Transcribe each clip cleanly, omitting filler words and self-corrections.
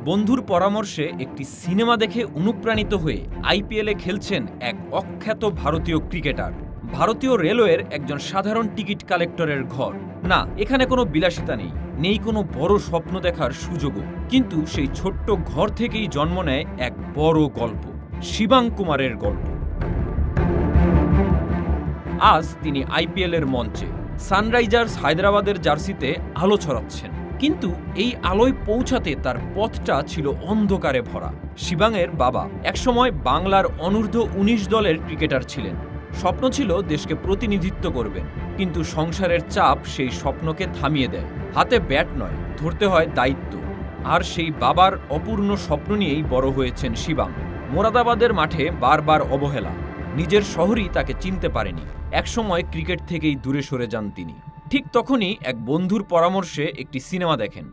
বন্ধুর পরামর্শে একটি সিনেমা দেখে অনুপ্রাণিত হয়ে আইপিএলে খেলছেন এক অখ্যাত ভারতীয় ক্রিকেটার। ভারতীয় রেলওয়ের একজন সাধারণ টিকিট কালেক্টরের ঘর। না, এখানে কোনো বিলাসিতা নেই কোনো বড় স্বপ্ন দেখার সুযোগও। কিন্তু সেই ছোট্ট ঘর থেকেই জন্ম নেয় এক বড় গল্প, শিবাং কুমারের গল্প। আজ তিনি আইপিএলের মঞ্চে সানরাইজার্স হায়দ্রাবাদের জার্সিতে আলো ছড়াচ্ছেন। কিন্তু এই আলোয় পৌঁছাতে তার পথটা ছিল অন্ধকারে ভরা। শিবাংয়ের বাবা একসময় বাংলার অনূর্ধ্ব ১৯ দলের ক্রিকেটার ছিলেন। স্বপ্ন ছিল দেশকে প্রতিনিধিত্ব করবেন, কিন্তু সংসারের চাপ সেই স্বপ্নকে থামিয়ে দেয়। হাতে ব্যাট নয়, ধরতে হয় দায়িত্ব। আর সেই বাবার অপূর্ণ স্বপ্ন নিয়েই বড় হয়েছেন শিবাং। মোরাদাবাদের মাঠে বারবার অবহেলা, নিজের শহরই তাকে চিনতে পারেনি। একসময় ক্রিকেট থেকেই দূরে সরে যান তিনি। ঠিক তখনই এক বন্ধুর পরামর্শে একটি সিনেমা দেখেন।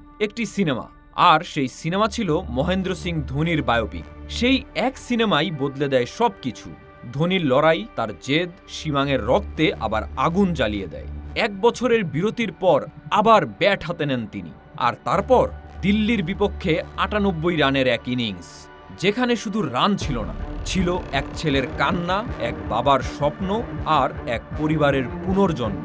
আর সেই সিনেমা ছিল মহেন্দ্র সিং ধোনির বায়োপিক। সেই এক সিনেমাই বদলে দেয় সবকিছু। ধোনির লড়াই, তার জেদ, শিবাংয়ের রক্তে আবার আগুন জ্বালিয়ে দেয়। ১ বছরের বিরতির পর আবার ব্যাট হাতে নেন তিনি। আর তারপর দিল্লির বিপক্ষে ৯৮ রানের এক ইনিংস, যেখানে শুধু রান ছিল না, ছিল এক ছেলের কান্না, এক বাবার স্বপ্ন আর এক পরিবারের পুনর্জন্ম।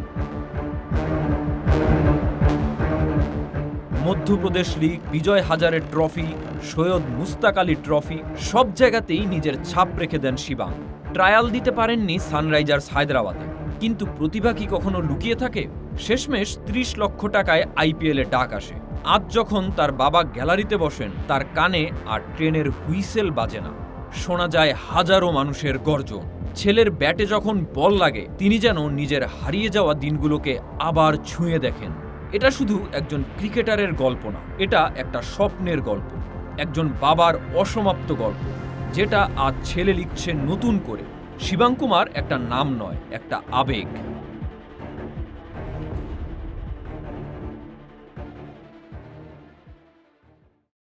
Madhya Pradesh league, Vijay Hazare trophy, Syed Mustaq Ali trophy, সব জায়গাতেই নিজের ছাপ রেখে দেন শিবাং। ট্রায়াল দিতে পারেননি সানরাইজার্স হায়দ্রাবাদে, কিন্তু প্রতিভা কি কখনো লুকিয়ে থাকে? শেষমেশ ৩০ লক্ষ টাকায় আইপিএলে ডাক আসে। আজ যখন তার বাবা গ্যালারিতে বসেন, তার কানে আর ট্রেনের হুইসেল বাজে না, শোনা যায় হাজারো মানুষের গর্জন। ছেলের ব্যাটে যখন বল লাগে, তিনি যেন নিজের হারিয়ে যাওয়া দিনগুলোকে আবার ছুঁয়ে দেখেন। এটা শুধু একজন ক্রিকেটারের গল্প না, এটা একটা স্বপ্নের গল্প, একজন বাবার অসমাপ্ত গল্প, যেটা আজ ছেলে লিখছে নতুন করে। শিবাং কুমার একটা নাম নয়, একটা আবেগ।